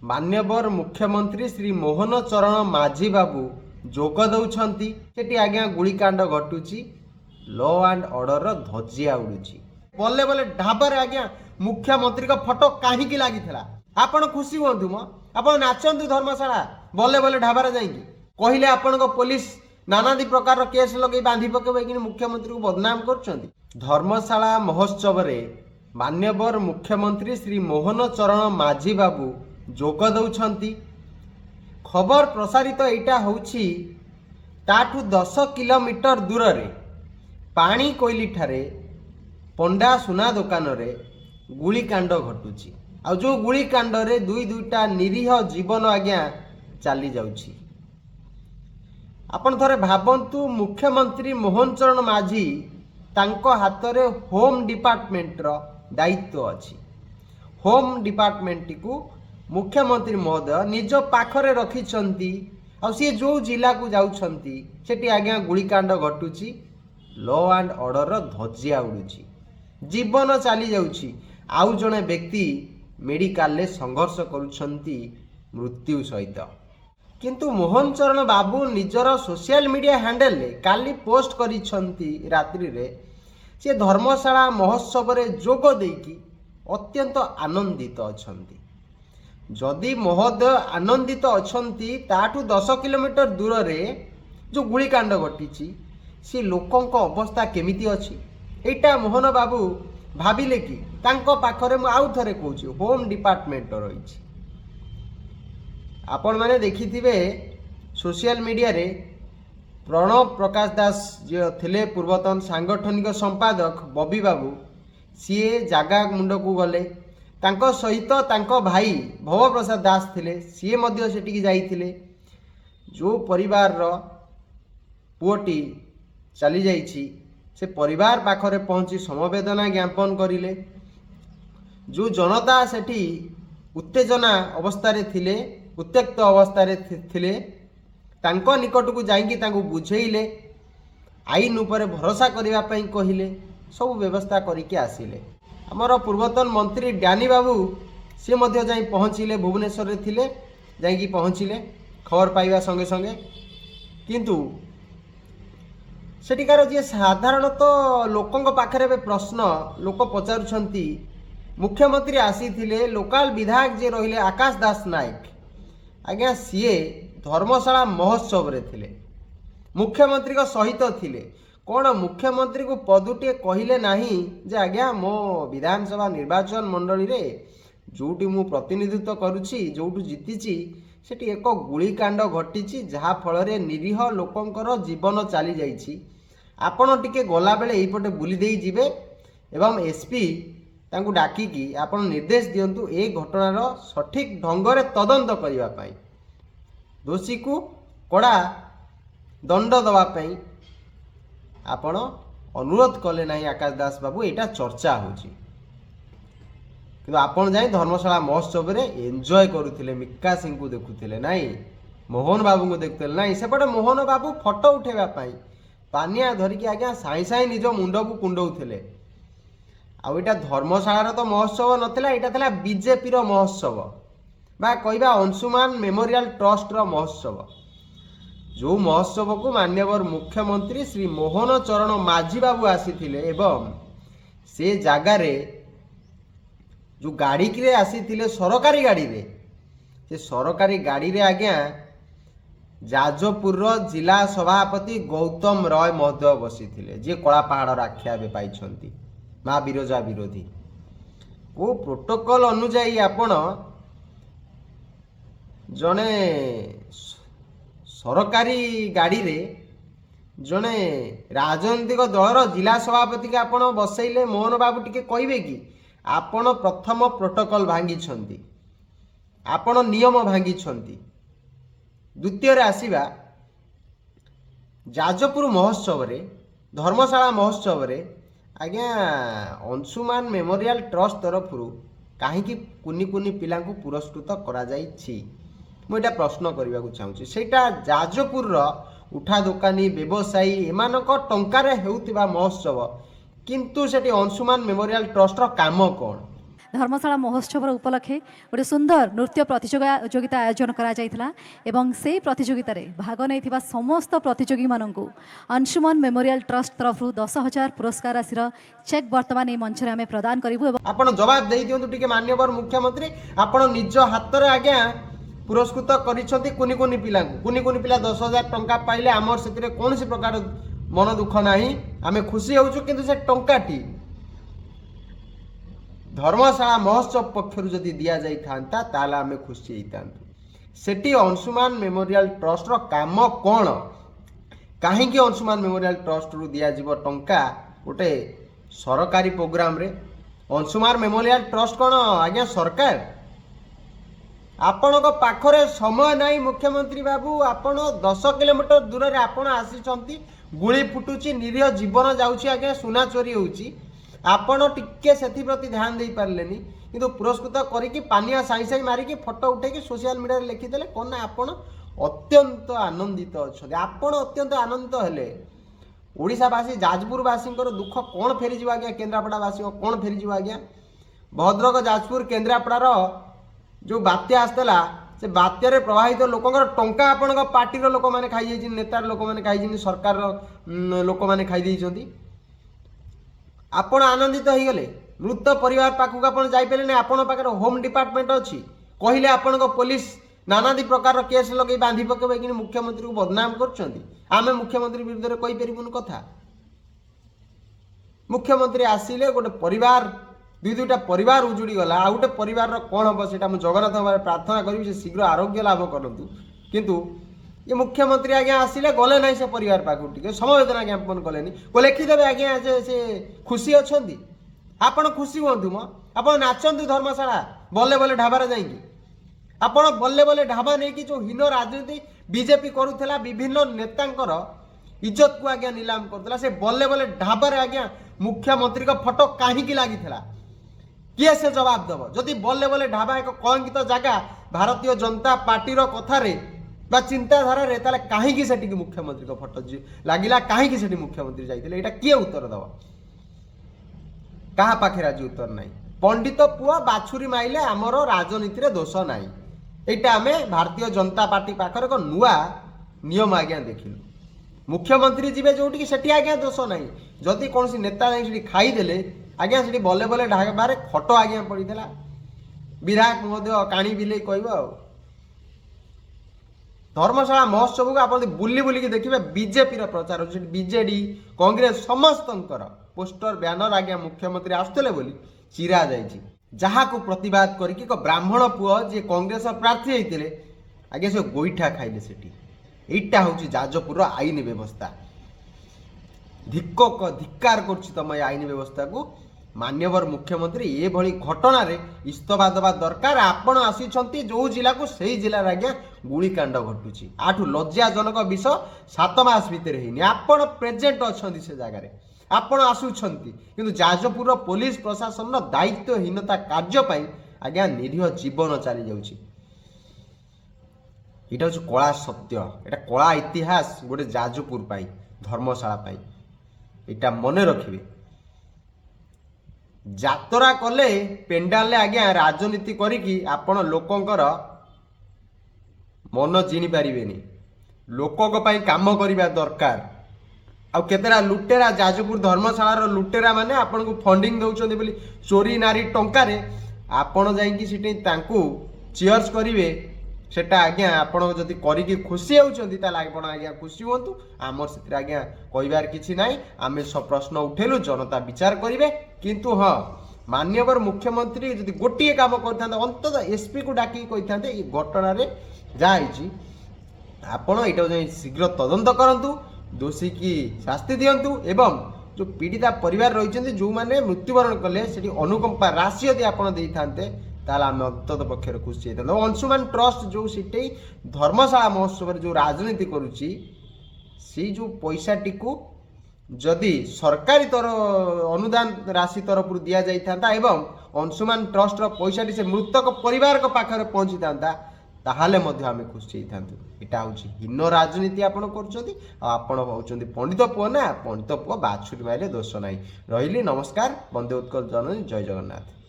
मान्यवर मुख्यमंत्री श्री मोहन चरण माझी बाबू जोग दौरान सेठी आज्ञा गुलिकांड घटुची लॉ एंड ऑर्डर धजिया उड़ुची बोले बोले ढाबर आज्ञा मुख्यमंत्री का फोटो कहीं लगी आपण खुशी हूँ मो आप नाचतु धर्मशाला बोले बोले ढाबार जाइए कहले आपण पुलिस नानादी प्रकार केस लगे बांधी पकेबे कि मुख्यमंत्री को बदनाम कर धर्मशाला महोत्सव रे मान्यवर मुख्यमंत्री श्री मोहन चरण माझी बाबू जोग दौरान खबर प्रसारित एटा होउछि ताठू 10 किलोमीटर दूर रे पानी कोइली ठारे पंडा सुना दुकान रे गुलिकांड घटुची आ जो गुलिकांड रे दुईटा निरीह जीवन आज्ञा चली जाउछि। आपण थरे भाबंतु मुख्यमंत्री मोहन चरण माझी तांको हाथ रे होम डिपार्टमेंट रो दायित्व अछि। होम डिपार्टमेंट को मुख्यमंत्री महोदय निज पाखरे रखिछंती आ सी जो जिला को जाउछंती सेठी आज्ञा गुलिकांड घटुची लॉ एंड ऑर्डर धजिया उड़ुची जीवन चली जाउछि। आउ जणे व्यक्ति मेडिकल ले संघर्ष करुछंती मृत्यु सहित किंतु मोहन चरण बाबू निजर सोशल मीडिया हैंडल ले काली पोस्ट करिछंती रात्रि रे से धर्मशाला महोत्सव रे जोग देकी अत्यंत आनंदित अछंती। जदि महोदय आनंदित अछंती ताठू 10 किलोमीटर दूर रे जो गुलिकांड घटिची से लोकंक अवस्था केमिति अछि एटा मोहन बाबू भाविले कि तांको पाखरे मु आउ थरे कहूछि होम डिपार्टमेंट रही। आपण माने देखिथिबे सोशल मीडिया रे प्रणव प्रकाश दास जो थिले पूर्वतन सांगठनिक संपादक बबी बाबू सीए जागा मुंड को गले तांको सहित तांको भाई भव प्रसाद दास थिले सीए मध्य सेटिकी जाइथिले। जो परिवार रो पुओटी चली जाइछि से परिवार पाखरे पहुंची समवेदना ज्ञापन करिले। जो जनता सेठी उत्तेजना अवस्था रे थिले उत्तेक्त अवस्था रे थिले तांको निकट को जाइकी तांको बुझेइले आईन ऊपर भरोसा करिवा पई कहिले सब व्यवस्था करिके आसिले। हमर पूर्वतन मंत्री डैनी बाबू से मध्य जाई पहुंचिले भुवनेश्वर रे थिले जाइकी पहुंचिले खबर पाइबा संगे संगे किंतु सेठिकार जे साधारणतः लोकंक पाखरे प्रश्न लोक पचारुछंती मुख्यमंत्री आसीथिले लोकल विधायक जे रहिले आकाश दास नायक आज्ञा सीए धर्मशाला महोत्सव रे थिले मुख्यमंत्री को सहित थिले कौन मुख्यमंत्री को पदुटे कहले नाही जे आज्ञा मो विधानसभा निर्वाचन मंडली रे जोटी मु प्रतिनिधित्व करुछि जोटू जीतिछि सेठी एक गुलिकांड घटिछि जहा फल रे निरीह लोकंकर जीवन चली जाइछि। आपण टिके गला बेले एइपटे बुली देई जिवे एवं एसपी तांकु डाकी कि आपण निर्देश दियंतु ए घटनार सठिक ढंगरे तदंत करिवा पई दोषी को कड़ा दंड दवा पई आपण अनुरोध कले नाही आकाश दास बाबू एटा चर्चा होची किंतु आपण जाई धर्मशाला महोत्सव रे एन्जॉय करूथिले मिक्का सिंह को देखुथिले नाही मोहन बाबू को देखुथिले नाही सेपटे मोहन बाबू फोटो उठेबा पई पानिया धरिकी आज्ञा साई साई निज मुंड को कुंडौथिले। आ एटा धर्मशाला तो महोत्सव नथिला एटा थिला बीजेपी रो महोत्सव बा कहबा अंशुमान मेमोरियल ट्रस्ट रो महोत्सव जो महोत्सव को मान्यवर मुख्यमंत्री श्री मोहन चरण माझी बाबू आसीथिले एवं से जगार जो गाड़ी रे आसीथिले सरकारी गाड़ी रे से सरकारी गाड़ी रे आज्ञा जाजपुर जिला सभापति गौतम रॉय महोदय बसीथिले जे कला पहाड़ आख्या भी पाइछंती माँ बिरजा विरोधी को प्रोटोकॉल अनुजाई आपण जने सरकारी गाड़ी रे जने राजनैतिक दलर जिला सभापति के आपण बसैले मोहन बाबू टिके कहबे कि आपण प्रथम प्रोटोकॉल भांगी छंती आपण नियम भांगी छंती द्वितीय रे आसीबा जाजपुर महोत्सव रे धर्मशाला महोत्सव रे आज्ञा अंशुमान मेमोरियल ट्रस्ट तरफ कहीं कुनी कुनी पिला पुरस्कृत करा जाइछि मुझे प्रश्न करने को चाहूँगी सेटा जाजपुर उठा दुकानी व्यवसायी एमानक टंकार हेउथिबा महोत्सव किंतु सेठी अंशुमान मेमोरियल ट्रस्ट रो काम कौन धर्मशाला महोत्सव उपलक्षे गोटे सुंदर नृत्य प्रतियोगिता आयोजन करा जायथिला एवं से प्रतियोगिता रे भाग नैथिबा समस्त प्रतियोगी माननकु अंशुमन मेमोरियल ट्रस्ट तरफ 10,000 पुरस्कार राशि चेक वर्तमान ए मंच रे हमें प्रदान करिवु। आपण जवाब देई दियंतु टिके माननीय मुख्यमंत्री आपण निज हाथ रे आज्ञा पुरस्कृत करिसंती कुनी कुनी पिला 10,000 टंका पाइले आमर सेतिरे कोनसी प्रकार मन दुख नाही आमे खुशी होउछु किंतु से टंकाटी धर्मशाला महोत्सव पक्षर जदि दिया जाई थांता ताला आमे खुशी होइतांतु। सेठी अंशुमान मेमोरियल ट्रस्ट रो काम कोन काहे कि अंशुमान मेमोरियल ट्रस्ट रु दिया जीव टंका गोटे सरकारी प्रोग्राम रे अंशुमान मेमोरियल ट्रस्ट कोन आज्ञा सरकार आपण पाखरे समय नहीं मुख्यमंत्री बाबू आपण 10 किलोमीटर दूर रे आपण आसी गुली फुटुची निरीह जीवन जाउची आज्ञा सुना चोरी होउची आपण टिके सेथि प्रति ध्यान दे पारलेनी किंतु पुरस्कृत करिकी पानिया साई साई मारिकी फोटो उठेकी सोशल मीडिया रे लिखि देले कोन आपण अत्यंत आनंदित अछथि आपण अत्यंत आनंदित हेले ओडिशावासी जाजपुरवासी दुख कौन फेरी जीव आज्ञा केन्द्रापड़ावासी कौन फेरी जीव आज्ञा भद्रक जाजपुर केन्द्रापड़ार जो बात्या आसला से बात्यारे प्रभावित लोकंर टंका आपण पार्टीर लोक मैंने खाई नेतार लोक मैंने खाई सरकार लोक मैंने खाई देइछंती आपण आनंदित हो गले मृत परिवार पाखक आपण जाई पेले नै आपण पाखर होम डिपार्टमेंट अछि कहिले आपण पुलिस नानादी प्रकार केस लगे बांधी पकेबे कि मुख्यमंत्री को बदनाम करछंती आमे मुख्यमंत्री विरुद्ध रे कहि परिबुन कथा मुख्यमंत्री आसिले गोटे परिवार दुईटा परिवार उजुड़ी गला आ गोटे परिवार कौन हम से जगन्नाथ प्रार्थना करी से शीघ्र आरोग्य लाभ करूँ किंतु ये मुख्यमंत्री आज्ञा आसिले गले ना से परिवार पाखक टे समवेदना ज्ञापन कले को लिखिदेवे आज्ञा से खुशी अच्छा आपण खुशी हूँ मो आप नाचतु धर्मशाला बल्ले बल्ले ढाबार जाइए आपण बल्ले बल्ले ढाबा नहीं कि जो हीन राजनीति बीजेपी करुला विभिन्न नेतांकर इज्जत को आज्ञा नीलाम करता से बल्ले बल्ले ढाबार आज्ञा मुख्यमंत्री का फोटो कहीं लगी किए से जवाब दब जदि बल्ले बल्ले ढाबा एक कलंकित जगह भारतीय जनता पार्टी कथार चिंताधारा कहीं से मुख्यमंत्री का फोटो लगिला कहीं से मुख्यमंत्री जाइए यहाँ किए उत्तर दब क्या पाखे आज उत्तर ना पंडित पुआ बाछुरी माइले आमर राजनीति दोष ना यहाँ आम भारतीय जनता पार्टी पाखर एक नुआ नियम आज्ञा देखिलु मुख्यमंत्री जीवे जो आज्ञा दोष ना जदि कौन नेता खाईदे आज्ञा से बल्ले बल्ले ढाबार खट आज्ञा पड़ा विधायक काणी बिले कह धर्मशाला महोत्सव को आप बुली बुलिकी देखिए बीजेपी प्रचार हो बीजेडी कांग्रेस समस्त पोस्टर बैनर आज्ञा मुख्यमंत्री आसुले बोली चिरा जहाँ को प्रतिवाद करके ब्राह्मण पुओ जी कांग्रेस प्रार्थी होते आज्ञा से गोईठा खाइले सेठी एटा हूँ जाजपुर आईन व्यवस्था धिक्कार कर आईन व्यवस्था को मान्यवर मुख्यमंत्री ये भली घटना रे इस्तफा दबा दरकार आपण आसी जो जिला को सही जिला आज्ञा गुलिकांड घटुची आठू लज्जाजनक विषय 7 मास भितर ही आपण प्रेजेंट अच्छा से जगार आपण आसुंट किंतु जाजपुर पुलिस प्रशासन दायित्वहीनता कार्य आज्ञा निरीह जीवन चली जाऊँगी यहाँ हूँ कला सत्य यहाँ कला इतिहास गोटे जाजपुर धर्मशाला यहाँ मन रखिए जातरा कले पेंडाल आज्ञा राजनीति करिकी आपण लोकंकर मन जिनी पारिबेनी लोकक पई काम करिबा दरकार आ केतेरा लुटेरा जाजपुर धर्मशाला लुटेरा माने आपण को फंडिंग दउचंदी बोली चोरी नारी टंका रे आपण जाईकी सिटी तांकू चीयर्स करिवे सेटा आज्ञा आपण जदि करिकी खुशी होउचंदी ता आपण आज्ञा खुशी होंतु आमर सेतिर आज्ञा कहिबार किछि नाही आमे सब प्रश्न उठेलु जनता विचार करिवे किंतु हाँ मान्यवर मुख्यमंत्री जदि गोटिए काम करथांते अंतत एसपी को डाकी कहिथांते ए घटना रे जाइछि आपण एटा शीघ्र तदंत करंतु दोषी की शास्ति दियंतु एवं जो पीड़िता परिवार रही जो मैंने मृत्युवरण कले से अनुकंपा राशि यदि आप देते ताला आम अंतत पक्षर खुशी होता अंशुमान ट्रस्ट जो सीटे धर्मशाला महोत्सव जो राजनीति करुच्ची सी जो पैसा टी जदि सरकारी अनुदान राशि तरफ दि जाता एवं अंशुमान ट्रस्ट पैसा से मृतक परिवार पाखे पहुंची था ताहले मध्य आमे खुशी होइथांतु एटा होची हीन राजनीति आपण करछोती आपण होउछोंती पंडित पुओ ना पंडित पुओ बाछुरी माइले दोष नाही रहिली नमस्कार वंदे उत्कल जननी जय जगन्नाथ।